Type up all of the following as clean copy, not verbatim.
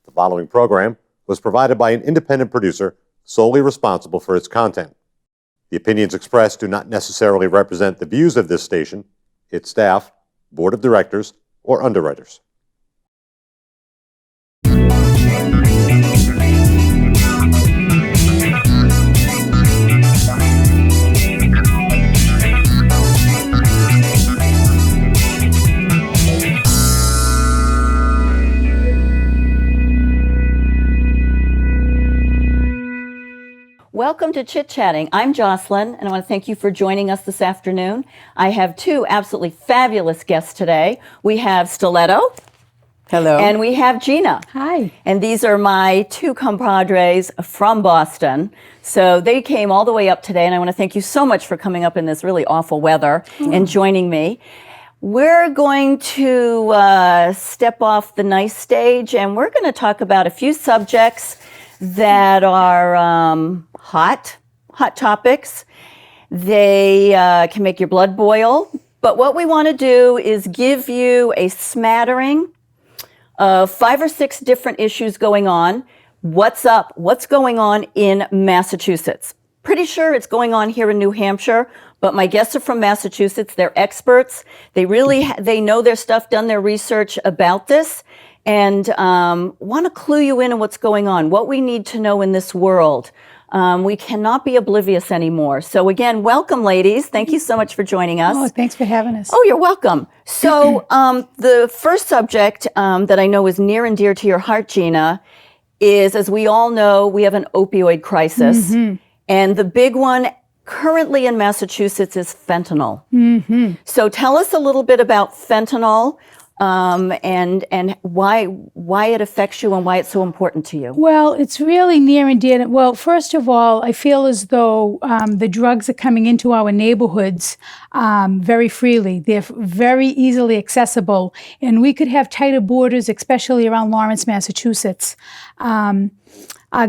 The following program was provided by an independent producer solely responsible for its content. The opinions expressed do not necessarily represent the views of this station, its staff, board of directors, or underwriters. Welcome to Chit Chatting. I'm Jocelyn, and I want to thank you for joining us this afternoon. I have two absolutely fabulous guests today. We have Stiletto. Hello. And we have Gina. Hi. And these are my two compadres from Boston. So they came all the way up today, and I want to thank you so much for coming up in this really awful weather and joining me. We're going to step off the nice stage, and we're going to talk about a few subjects that are hot topics. They can make your blood boil. But what we want to do is give you a smattering of 5 or 6 different issues going on. What's up? What's going on in Massachusetts? Pretty sure it's going on here in New Hampshire, but my guests are from Massachusetts. They're experts. They really, they know their stuff, done their research about this, and want to clue you in on what's going on, what we need to know in this world. We cannot be oblivious anymore. So again, welcome, ladies. Thank you so much for joining us. Oh, thanks for having us. Oh, you're welcome. So the first subject that I know is near and dear to your heart, Gina, is, as we all know, we have an opioid crisis. Mm-hmm. And the big one currently in Massachusetts is fentanyl. Mm-hmm. So tell us a little bit about fentanyl. And why it affects you and why it's so important to you. Well, it's really near and dear. Well, first of all, I feel as though the drugs are coming into our neighborhoods very freely. They're very easily accessible, and we could have tighter borders, especially around Lawrence, Massachusetts. Our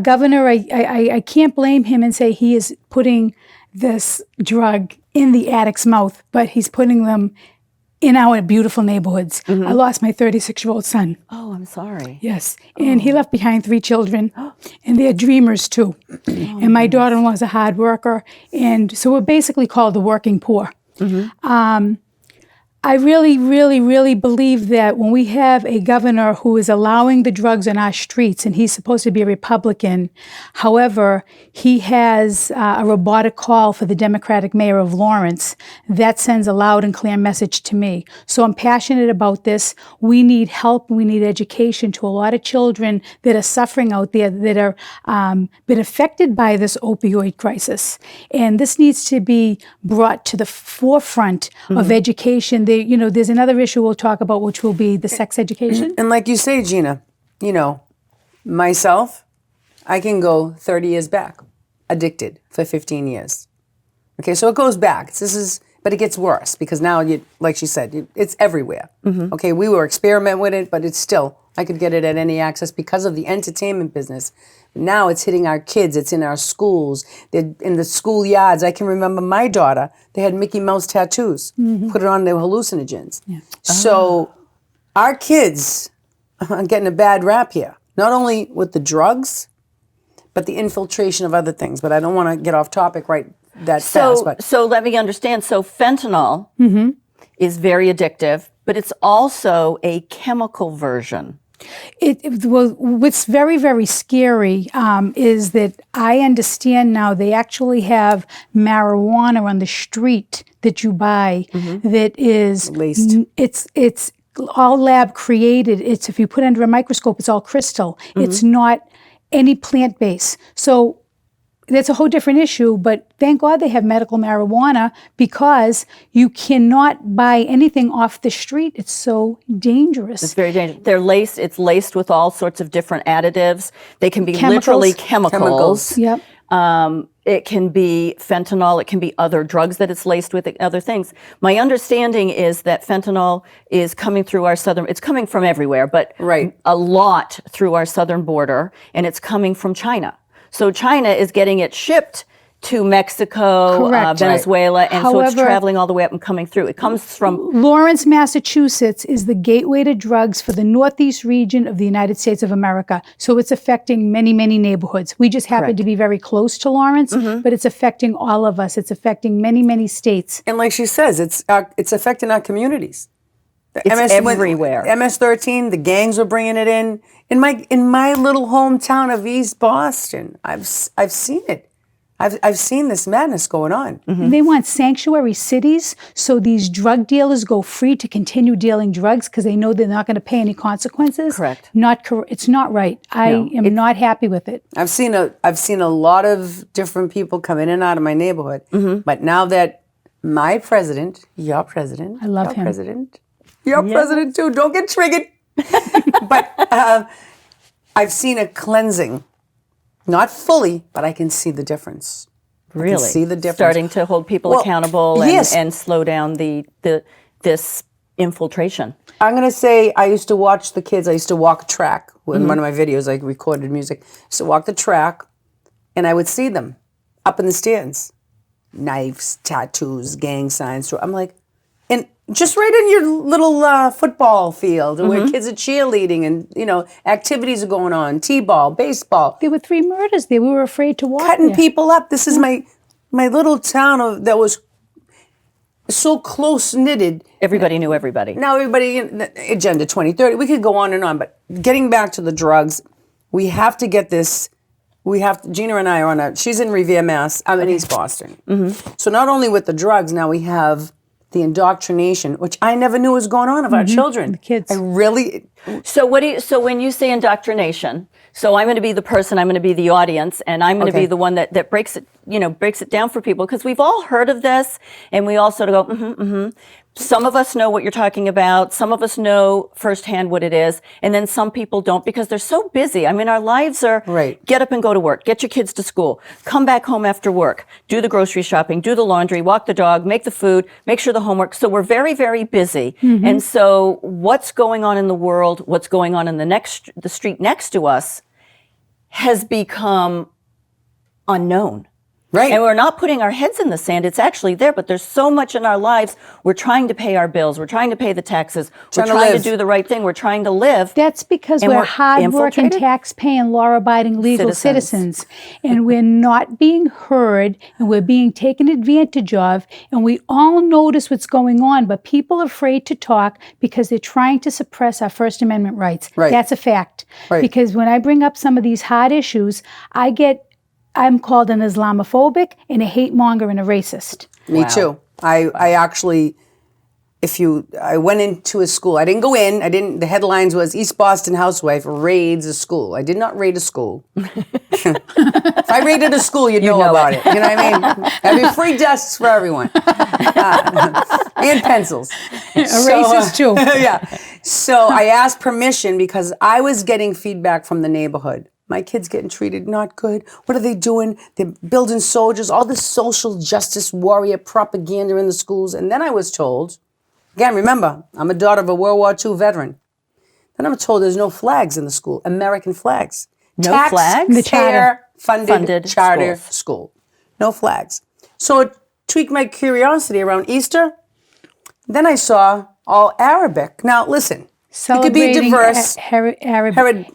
governor, I can't blame him and say he is putting this drug in the addict's mouth, but he's putting them in our beautiful neighborhoods. Mm-hmm. I lost my 36-year-old son. Oh, I'm sorry. Yes. And he left behind 3 children, and they're dreamers too. And my daughter-in-law is a hard worker, and so we're basically called the working poor. Mm-hmm. I really, really, really believe that when we have a governor who is allowing the drugs on our streets, and he's supposed to be a Republican, however, he has a robotic call for the Democratic mayor of Lawrence, that sends a loud and clear message to me. So I'm passionate about this. We need help. We need education to a lot of children that are suffering out there, that are been affected by this opioid crisis. And this needs to be brought to the forefront of education. There's another issue we'll talk about, which will be the sex education. And like you say, Gina, myself, I can go 30 years back, addicted for 15 years. Okay, so it goes back. But it gets worse because now, like she said, it's everywhere. Mm-hmm. Okay, we were experimenting with it, but it's still, I could get it at any access because of the entertainment business. Now it's hitting our kids. It's in our schools. They're in the schoolyards. I can remember my daughter, they had Mickey Mouse tattoos, put it on their hallucinogens. Yeah. So our kids are getting a bad rap here, not only with the drugs, but the infiltration of other things. But I don't want to get off topic fast. So let me understand. So fentanyl is very addictive, but it's also a chemical version. What's very, very scary is that I understand now they actually have marijuana on the street that you buy that is laced. It's all lab created. It's, if you put it under a microscope, it's all crystal. It's not any plant base. So that's a whole different issue, but thank God they have medical marijuana because you cannot buy anything off the street. It's so dangerous. It's very dangerous. It's laced with all sorts of different additives. They can be literally chemicals. Yep. It can be fentanyl. It can be other drugs that it's laced with, other things. My understanding is that fentanyl is coming through our it's coming from everywhere, but a lot through our southern border, and it's coming from China. So China is getting it shipped to Mexico, Correct. Venezuela, and so it's However- traveling all the way up and coming through. It comes from Lawrence, Massachusetts is the gateway to drugs for the Northeast region of the United States of America. So it's affecting many, many neighborhoods. We just happen Correct. to be very close to Lawrence, but it's affecting all of us. It's affecting many, many states. And like she says, it's affecting our communities. The It's everywhere. MS-13, the gangs are bringing it in. In my little hometown of East Boston, I've seen it. I've seen this madness going on. They want sanctuary cities so these drug dealers go free to continue dealing drugs because they know they're not going to pay any consequences. Correct. It's not right. I am not happy with it. I've seen a lot of different people come in and out of my neighborhood. But now that my president, your president, I love your him. president, your president too, don't get triggered. But I've seen a cleansing. Not fully, but I can see the difference. really see the difference. starting to hold people Well, accountable yes. and slow down this infiltration. I'm going to say I used to watch the kids. I used to walk a track. In one of my videos, I recorded music. I used to walk the track, and I would see them up in the stands. Knives, tattoos, gang signs. I'm like, and just right in your little football field where kids are cheerleading and, activities are going on, t-ball, baseball. There were 3 murders there. We were afraid to walk Cutting there. people up. This is my little town that was so close knitted. Everybody knew everybody. Now everybody, Agenda 2030, we could go on and on, but getting back to the drugs, we have to get this, Gina and I are on she's in Revere, Mass, I'm in East Boston. So not only with the drugs, now we have the indoctrination, which I never knew was going on of our children. The kids. I really, So when you say indoctrination, so I'm going to be the person, I'm going to be the audience, and I'm going to Okay. be the one that breaks it down for people, because we've all heard of this, and we all sort of go, Some of us know what you're talking about. Some of us know firsthand what it is, and then some people don't because they're so busy. I mean, our lives are Right. get up and go to work, get your kids to school, come back home after work, do the grocery shopping, do the laundry, walk the dog, make the food, make sure the homework. So we're very, very busy. And so what's going on in the world, what's going on in the street next to us has become unknown. right. And we're not putting our heads in the sand. It's actually there, but there's so much in our lives. We're trying to pay our bills. We're trying to pay the taxes. Trying to we're trying to live. do the right thing. We're trying to live. That's because And we're we're hardworking, infiltrated? tax-paying, law-abiding legal Citizens. citizens. And we're not being heard, and we're being taken advantage of, and we all notice what's going on, but people are afraid to talk because they're trying to suppress our First Amendment rights. Right. That's a fact. Right. Because when I bring up some of these hard issues, I'm called an Islamophobic and a hate monger and a racist. Me too. I actually, I went into a school. I didn't go in. The headlines was East Boston housewife raids a school. I did not raid a school. If I raided a school, you'd know about it. You know what I mean? There'd be free desks for everyone. And pencils. A racist too. Yeah. So I asked permission because I was getting feedback from the neighborhood. My kids getting treated not good. What are they doing? They're building soldiers, all this social justice warrior propaganda in the schools. And then I was told, again, remember, I'm a daughter of a World War II veteran. Then I'm told there's no flags in the school, American flags. No flags? The charter. Funded charter school. No flags. So it tweaked my curiosity around Easter. Then I saw all Arabic. Now, listen. It could be Celebrating diverse. Arab.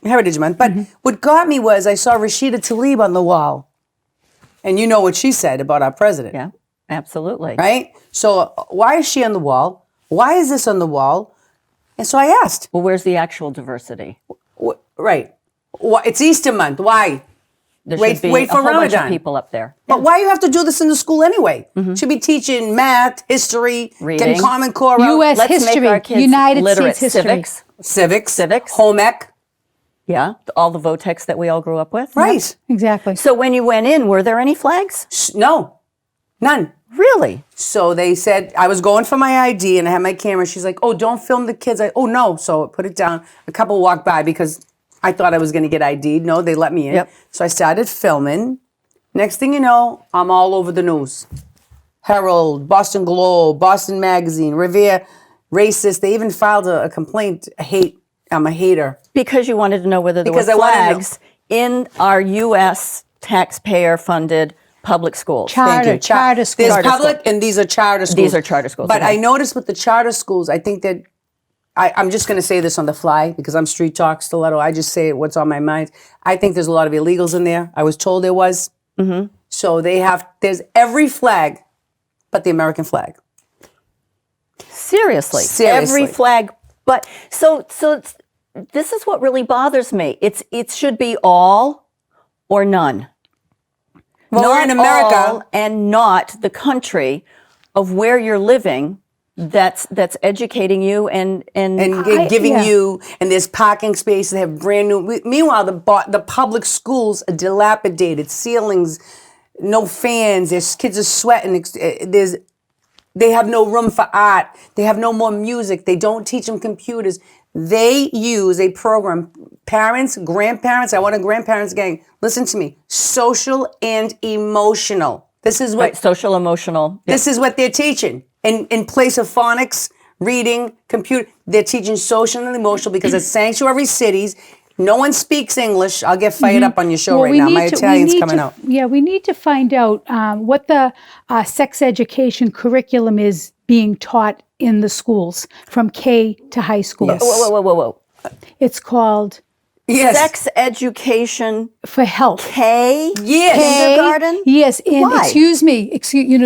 Heritage Month. But what got me was I saw Rashida Tlaib on the wall. And you know what she said about our president, Yeah, absolutely. right? So why is she on the wall? Why is this on the wall? And so I asked, Well, where's the actual diversity? right, it's Easter month. Why? There Wait- should be wait a for whole bunch of Ramadan. people up there. But why you have to do this in the school anyway? Should be teaching math, history, Reading. getting Common Core out, U.S. Let's history, make our kids United literate. States history. civics, home ec. Yeah, all the votex that we all grew up with. Right. Exactly. So when you went in, were there any flags? No, none. Really? So they said, I was going for my ID and I had my camera. She's like, oh, don't film the kids. Oh, no. So I put it down. A couple walked by because I thought I was going to get ID'd. No, they let me in. Yep. So I started filming. Next thing you know, I'm all over the news. Herald, Boston Globe, Boston Magazine, Revere, racist. They even filed a complaint, I'm a hater. Because you wanted to know whether there Because were I wanted to know. flags in our U.S. taxpayer-funded public schools. Charter schools. There's Charter public school. and these are charter schools. These are charter schools, But okay. I noticed with the charter schools, I think that I'm just going to say this on the fly because I'm street talk stiletto. I just say what's on my mind. I think there's a lot of illegals in there. I was told there was. Mm-hmm. So there's every flag but the American flag. Seriously. Every flag. But so this is what really bothers me. It should be all or none. Well, we're in Not America. all and not the country of where you're living that's educating you and giving you, and there's parking spaces. They have brand new. Meanwhile, the public schools are dilapidated, ceilings, no fans. There's kids are sweating. They have no room for art. They have no more music. They don't teach them computers. They use a program. Parents, grandparents. I want a grandparents gang. Listen to me. Social and emotional. This is what right, social, emotional. This is what they're teaching. In place of phonics, reading, computer, they're teaching social and emotional because it's sanctuary cities. No one speaks English. I'll get fired up on your show right now. My Italian's coming out. Yeah, we need to find out what the sex education curriculum is being taught in the schools from K to high school. Yes. Whoa. It's called Yes. Sex education for health. K? Yes. Kindergarten? Yes, and Why? excuse me,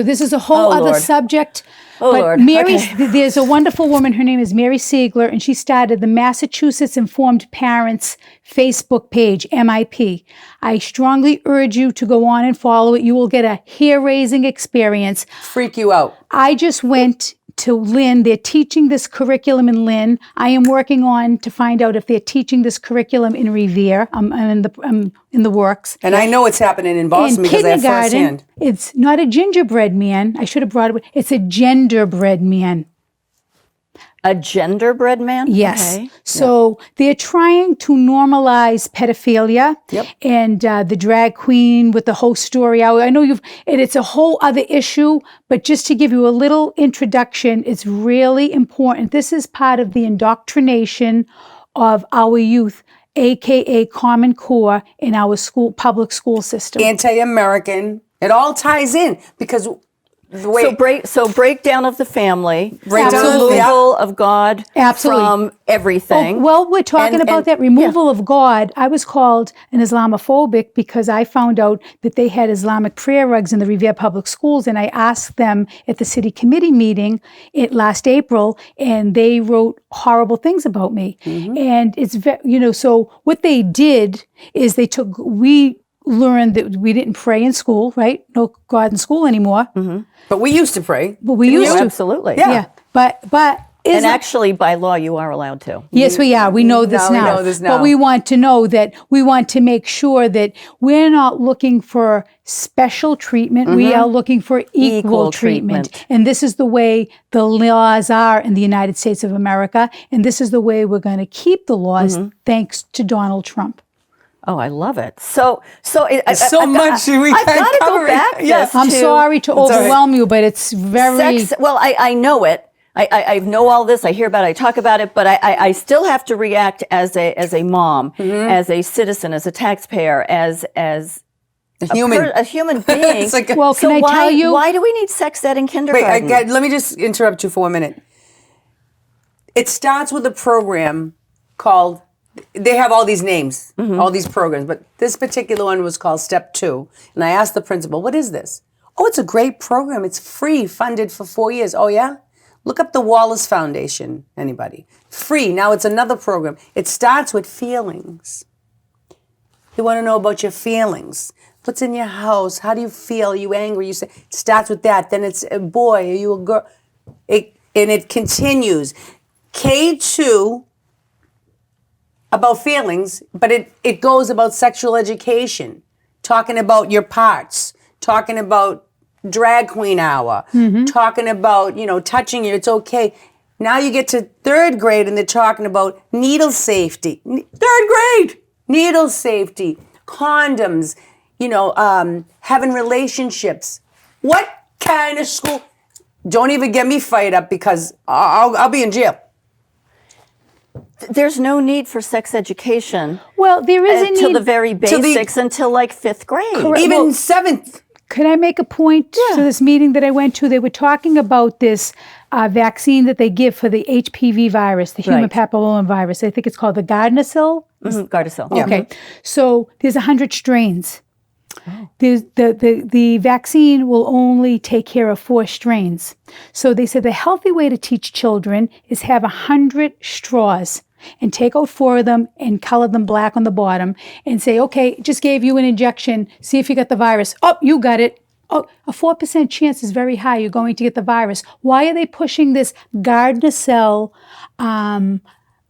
this is a whole Oh, other Lord. subject. Oh, but Lord. Mary, Okay. there's a wonderful woman, her name is Mary Siegler, and she started the Massachusetts Informed Parents Facebook page, MIP. I strongly urge you to go on and follow it. You will get a hair-raising experience. Freak you out. I just went to Lynn. They're teaching this curriculum in Lynn. I am working on to find out if they're teaching this curriculum in Revere. I'm in the works. And I know it's happening in Boston In because I have kindergarten, firsthand. it's not a gingerbread man. I should have brought it. It's a genderbread man. A genderbread man? Yes. Okay. So they're trying to normalize pedophilia. Yep. And the drag queen with the whole story. I know and it's a whole other issue, but just to give you a little introduction, it's really important. This is part of the indoctrination of our youth, AKA Common Core, in our public school system. Anti-American. It all ties in because the way Breakdown of the family, Breakdown of the- removal of God Absolutely. from everything. Oh, well, we're talking And- about and- that removal of God. I was called an Islamophobic because I found out that they had Islamic prayer rugs in the Revere Public Schools, and I asked them at the city committee meeting last April, and they wrote horrible things about me. And it's so what they did is we learned that we didn't pray in school, right? No God in school anymore. But we used to pray. But we used to. Absolutely. Yeah. But And actually, by law, you are allowed to. yes, we are. We know this we now. know this now. But we want to make sure that we're not looking for special treatment. We are looking for equal treatment. And this is the way the laws are in the United States of America. And this is the way we're going to keep the laws, thanks to Donald Trump. Oh, I love it. So much we I've can't got to cover go it. back. Yes. I'm sorry to overwhelm you, but it's very... Sex. Well, I know it. I know all this. I hear about it. I talk about it. But I still have to react as a mom, as a citizen, as a taxpayer, as A human. a human being. It's like a- Well, can I tell you... Why do we need sex ed in kindergarten? Wait, let me just interrupt you for a minute. It starts with a program called, they have all these names, all these programs, but this particular one was called Step 2. And I asked the principal, what is this? Oh, it's a great program. It's free, funded for 4 years. Oh, yeah? Look up the Wallace Foundation, anybody. Free. Now it's another program. It starts with feelings. You want to know about your feelings. What's in your house? How do you feel? Are you angry? You say, it starts with that. Then it's a boy. Are you a girl? And it continues. K2 about feelings, but it goes about sexual education, talking about your parts, talking about drag queen hour, talking about, touching you, it's okay. Now you get to third grade and they're talking about needle safety. Third grade! Needle safety, condoms, having relationships. What kind of school? Don't even get me fired up because I'll be in jail. There's no need for sex education Well, there is a until need... the very basics until like 5th grade. Even seventh. Could I make a point to this meeting that I went to? They were talking about this vaccine that they give for the HPV virus, the human Right. papilloma virus. I think it's called the Gardasil. Gardasil. Okay, so there's 100 strains. There's the vaccine will only take care of 4 strains. So they said the healthy way to teach children is have 100 straws and take out 4 of them and color them black on the bottom and say, okay, just gave you an injection, see if you got the virus. Oh, you got it. Oh, a 4% chance is very high you're going to get the virus. Why are they pushing this Gardasil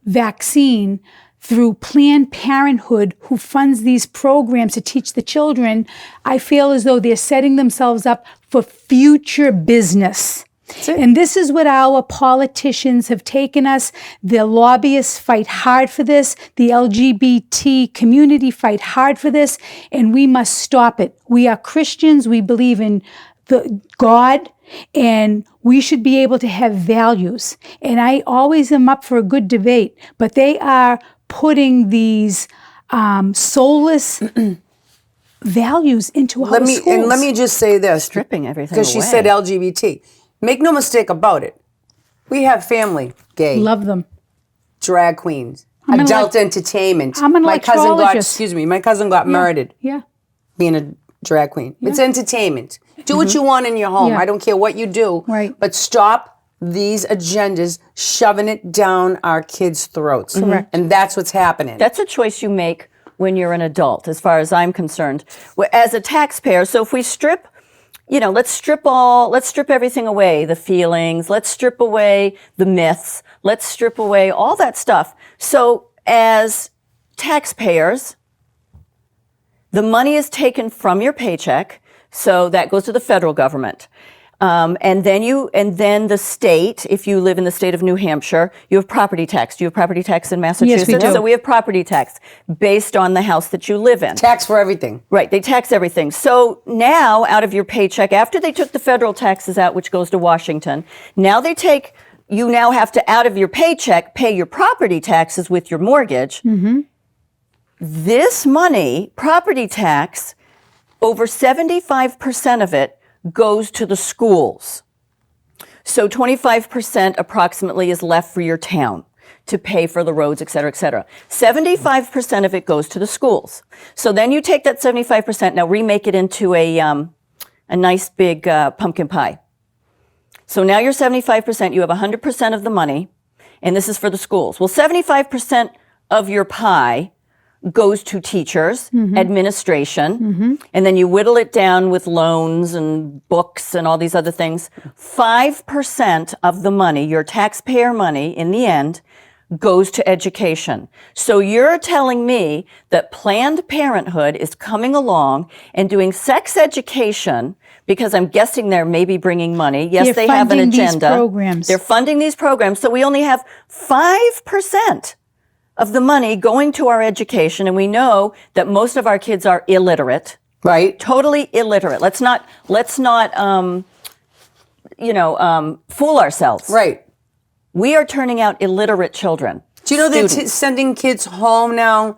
vaccine through Planned Parenthood, who funds these programs to teach the children? I feel as though they're setting themselves up for future business. And this is what our politicians have taken us. The lobbyists fight hard for this. The LGBT community fight hard for this. And we must stop it. We are Christians. We believe in the God. And we should be able to have values. And I always am up for a good debate. But they are putting these soulless values into our schools. And let me just say this. Stripping everything Because she away. said LGBT. Make no mistake about it. We have family, gay, Love them. drag queens, an adult entertainment. I'm an my cousin got Yeah. murdered Yeah. being a drag queen. It's entertainment. Do what you want in your home. Yeah. I don't care what you do. Right. But stop these agendas shoving it down our kids' throats. Correct. And that's what's happening. That's a choice you make when you're an adult, as far as I'm concerned. As a taxpayer, so if we strip, let's strip everything away, the feelings, let's strip away the myths, let's strip away all that stuff. So as taxpayers, the money is taken from your paycheck, so that goes to the federal government. And then the state, if you live in the state of New Hampshire, you have property tax. Do you have property tax in Massachusetts? Yes, we do. So we have property tax based on the house that you live in. Tax for everything. Right, they tax everything. So now, out of your paycheck, after they took the federal taxes out, which goes to Washington, you now have to, out of your paycheck, pay your property taxes with your mortgage. Mm-hmm. This money, property tax, over 75% of it goes to the schools. So 25% approximately is left for your town to pay for the roads, et cetera, et cetera. 75% of it goes to the schools. So then you take that 75%, now remake it into a nice big pumpkin pie. So now you're 75%, you have 100% of the money, and this is for the schools. Well, 75% of your pie goes to teachers, administration, and then you whittle it down with loans and books and all these other things. 5% of the money, your taxpayer money, in the end, goes to education. So you're telling me that Planned Parenthood is coming along and doing sex education, because I'm guessing they're maybe bringing money. Yes, They're they have an funding these agenda. programs. They're funding these programs. So we only have 5% of the money going to our education, and we know that most of our kids are illiterate, Right. totally illiterate. Let's not fool ourselves. Right. We are turning out illiterate children. Do you know they're students. sending kids home now?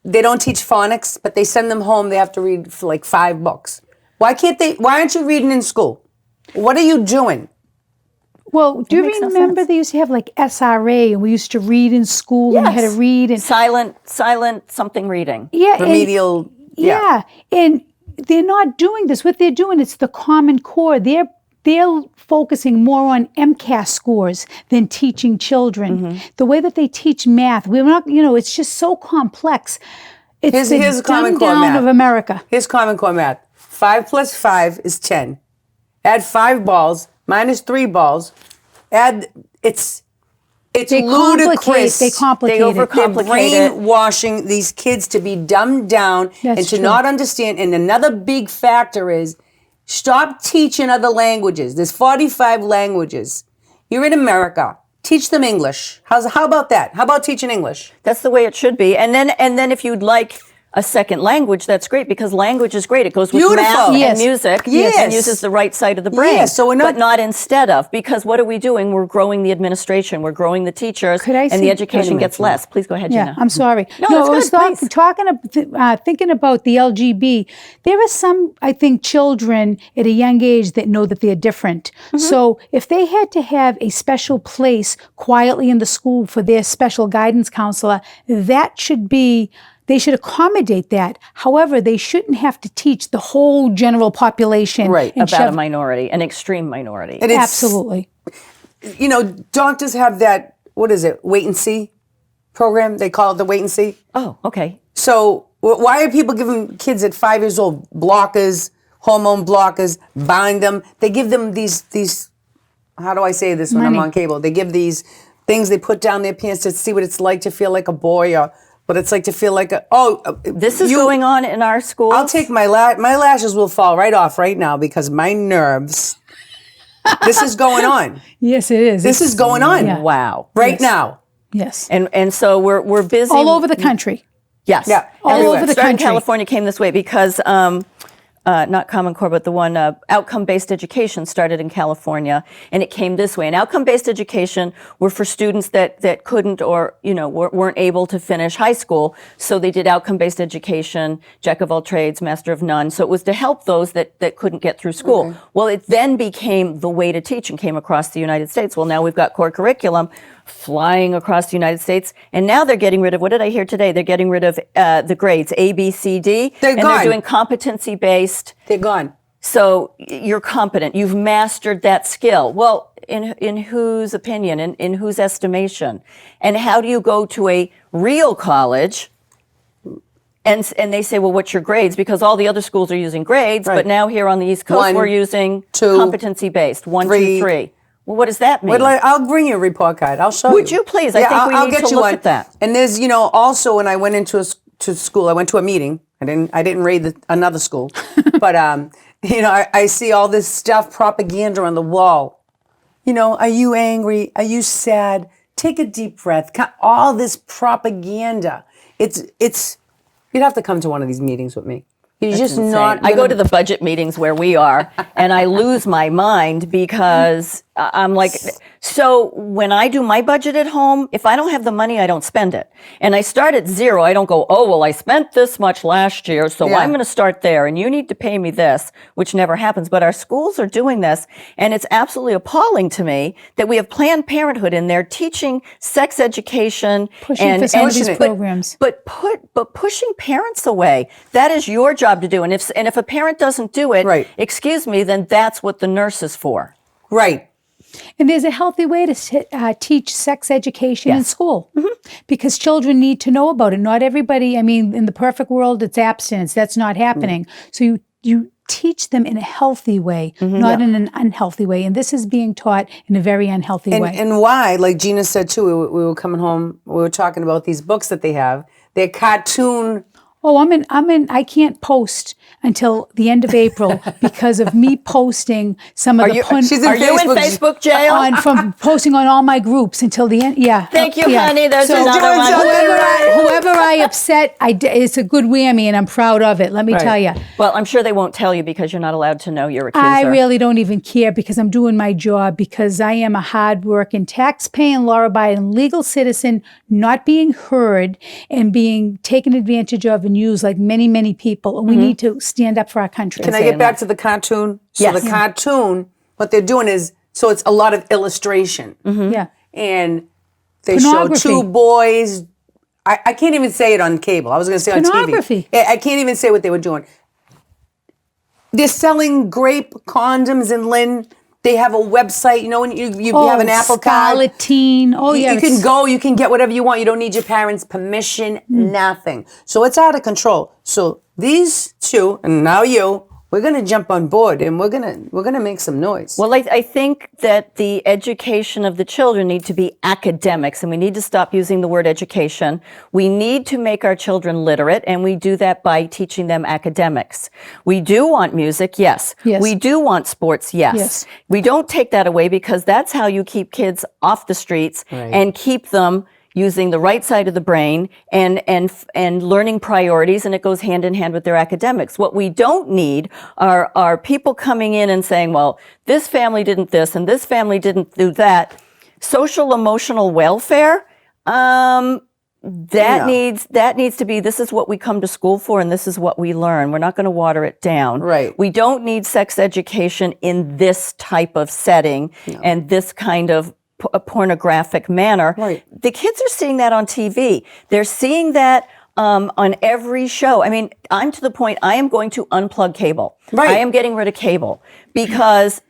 They don't teach phonics, but they send them home. They have to read for like 5 books. Why aren't you reading in school? What are you doing? Well, do you makes no remember sense. they used to have like SRA, and we used to read in school, and you had to read and silent something reading. yeah, Remedial. yeah, and they're not doing this. What they're doing, it's the Common Core. They're focusing more on MCAS scores than teaching children. The way that they teach math, we're not, it's just so complex. It's Here's the Common dumbed Core down math. of America. Here's Common Core math. 5 plus 5 is 10. Add 5 balls minus 3 balls. It's They ludicrous. complicate They it. They're overcomplicate it. brainwashing these kids to be dumbed down That's and to true. not understand. And another big factor is stop teaching other languages. There's 45 languages. You're in America. Teach them English. How about that? How about teaching English? That's the way it should be. And then if you'd like a second language, that's great because language is great. It goes with Beautiful. math Yes. and music Yes. and uses the right side of the brain. Yes, so we're not- but not instead of, because what are we doing? We're growing the administration, we're growing the teachers, Could I and say- the education gets less. Please go ahead, Yeah, Gina. I'm sorry. No, I that's was good, please. thinking about the LGB. There are some, I think, children at a young age that know that they're different. So if they had to have a special place quietly in the school for their special guidance counselor, that should be, they should accommodate that. However, they shouldn't have to teach the whole general population. Right, and About a shove- minority, an extreme minority. And it's, Absolutely. You know, doctors have that, what is it, wait and see program? They call it the wait and see. Oh, okay. So why are people giving kids at 5 years old blockers, hormone blockers, bind them? They give them these. How do I say this when Money. I'm on cable? They give these things they put down their pants to see what it's like to feel like a boy or what it's like to feel like a. This is going on in our schools. I'll take my lashes will fall right off right now because my nerves. This is going on. Yes, it is. This is going on Yeah. Wow. right now. Yes. And so we're busy. All over the country. Yes. Yeah, all everywhere. over the Starting in country. California came this way because not Common Core, but the one outcome-based education started in California, and it came this way. And outcome-based education were for students that couldn't or weren't able to finish high school, so they did outcome-based education, jack of all trades, master of none. So it was to help those that couldn't get through school. Okay. Well, it then became the way to teach and came across the United States. Well, now we've got core curriculum flying across the United States, and now they're getting rid of, what did I hear today? They're getting rid of the grades, A, B, C, D. They're and gone. they're doing competency-based. They're gone. So you're competent. You've mastered that skill. Well, in whose opinion? In whose estimation? And how do you go to a real college and they say, well, what's your grades? Because all the other schools are using grades, Right. but now here on the East Coast, 1, we're using 2, competency-based. 1, 2, 3. 3. Well, what does that mean? I'll bring you a report card. I'll show you. Would you please? I think we I'll need get to you look one. at that. And there's, also when I went into to school, I went to a meeting. I didn't raid another school, but I see all this stuff, propaganda on the wall. Are you angry? Are you sad? Take a deep breath. All this propaganda. It's. You'd have to come to one of these meetings with me. You're just Insane. not. I go to the budget meetings where we are, and I lose my mind because I'm like, so when I do my budget at home, if I don't have the money, I don't spend it. And I start at zero. I don't go, oh, well, I spent this much last year, so Yeah. I'm going to start there, and you need to pay me this, which never happens. But our schools are doing this, and it's absolutely appalling to me that we have Planned Parenthood in there teaching sex education Pushing for some of these pushing it. programs. but pushing parents away, that is your job to do. And if a parent doesn't do it, Right. excuse me, then that's what the nurse is for. Right. And there's a healthy way to teach sex education in Yes. school because children need to know about it. Not everybody, in the perfect world, it's abstinence. That's not happening. So you teach them in a healthy way, not in an unhealthy way. And this is being taught in a very unhealthy way. And why, like Gina said too, we were coming home, we were talking about these books that they have. They're cartoon. Oh, I can't post until the end of April because of me posting some of the she's in Are you in Facebook jail? from posting on all my groups until the end. Yeah. Thank you, yeah. honey. There's So another doing one. so whoever I upset, it's a good whammy, and I'm proud of it. Let me tell you. Well, I'm sure they won't tell you because you're not allowed to know your accuser. I really don't even care because I'm doing my job because I am a hard-working, tax-paying, law-abiding, legal citizen, not being heard and being taken advantage of and used like many, many people. And we need to stand up for our country. Can I get back to the cartoon? So Yes. the cartoon, what they're doing is, so it's a lot of illustration. Yeah. And they show Pornography. two boys. I can't even say it on cable. I was going to say on Pornography. TV. I can't even say what they were doing. They're selling grape condoms in Lynn. They have a website, when you have an Apple card. Scarlet Teen. Oh, yeah. You can go, you can get whatever you want. You don't need your parents' permission, nothing. So it's out of control. So these two, and now you, we're going to jump on board and we're going to make some noise. Well, I think that the education of the children need to be academics, and we need to stop using the word education. We need to make our children literate, and we do that by teaching them academics. We do want music, yes. Yes. We do want sports, yes. Yes. We don't take that away because that's how you keep kids off the streets Right. and keep them using the right side of the brain and learning priorities, and it goes hand in hand with their academics. What we don't need are people coming in and saying, well, this family didn't this and this family didn't do that. Social emotional welfare, that needs to be, this is what we come to school for and this is what we learn. We're not going to water it down. Right. We don't need sex education in this type of setting and this kind of pornographic manner. Right. The kids are seeing that on TV. They're seeing that on every show. I mean, I'm to the point I am going to unplug cable. Right. I am getting rid of cable because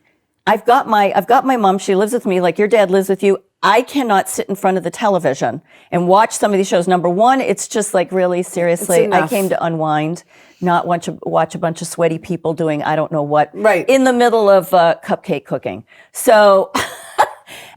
I've got my mom. She lives with me like your dad lives with you. I cannot sit in front of the television and watch some of these shows. Number one, it's just like really seriously, I came to unwind, not watch a bunch of sweaty people doing I don't know what in the middle of cupcake cooking. So,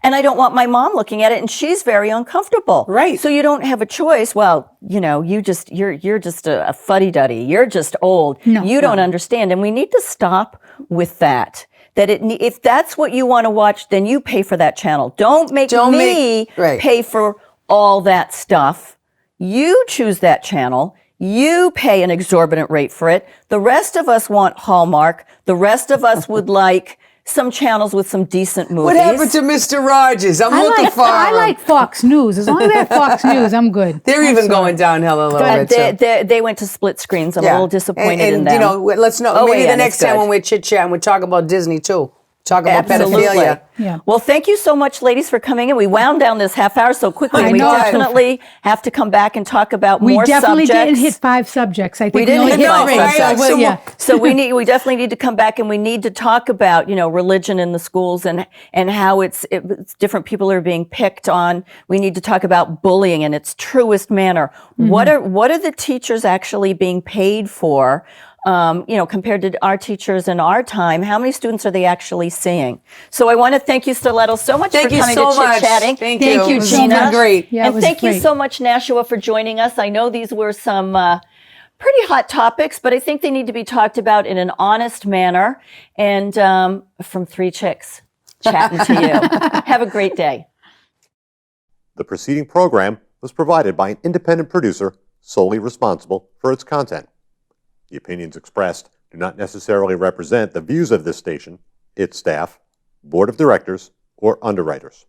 and I don't want my mom looking at it, and she's very uncomfortable. Right. So you don't have a choice. Well, you know, you're just a fuddy-duddy. You're just old. No, you don't understand, and we need to stop with that. If that's what you want to watch, then you pay for that channel. Don't make me pay for all that stuff. You choose that channel. You pay an exorbitant rate for it. The rest of us want Hallmark. The rest of us would like some channels with some decent movies. What happened to Mr. Rogers? I'm looking for I like Fox News. As long as they have Fox News, I'm good. They're even going downhill a little bit. They went to split screens. I'm a little disappointed in them. You know, let's know. Maybe the next time when we're chit-chatting, we'll talk about Disney too. Talk about pedophilia. Yeah. Well, thank you so much, ladies, for coming in. We wound down this half hour so quickly. I We know. definitely have to come back and talk about more subjects. We definitely didn't hit 5 subjects. I think We didn't only hit hit 5 3. subjects. Well, yeah. So we definitely need to come back and we need to talk about, you know, religion in the schools and how it's different people are being picked on. We need to talk about bullying in its truest manner. Mm-hmm. What are the teachers actually being paid for? You know, compared to our teachers in our time, how many students are they actually seeing? So I want to thank you, Stiletto, so much for coming to Chit-Chatting. Thank you. Thank you, It's Gina. been great. Yeah, it And was thank you great. so much, Nashua, for joining us. I know these were some pretty hot topics, but I think they need to be talked about in an honest manner and from 3 chicks chatting to you. Have a great day. The preceding program was provided by an independent producer solely responsible for its content. The opinions expressed do not necessarily represent the views of this station, its staff, board of directors, or underwriters.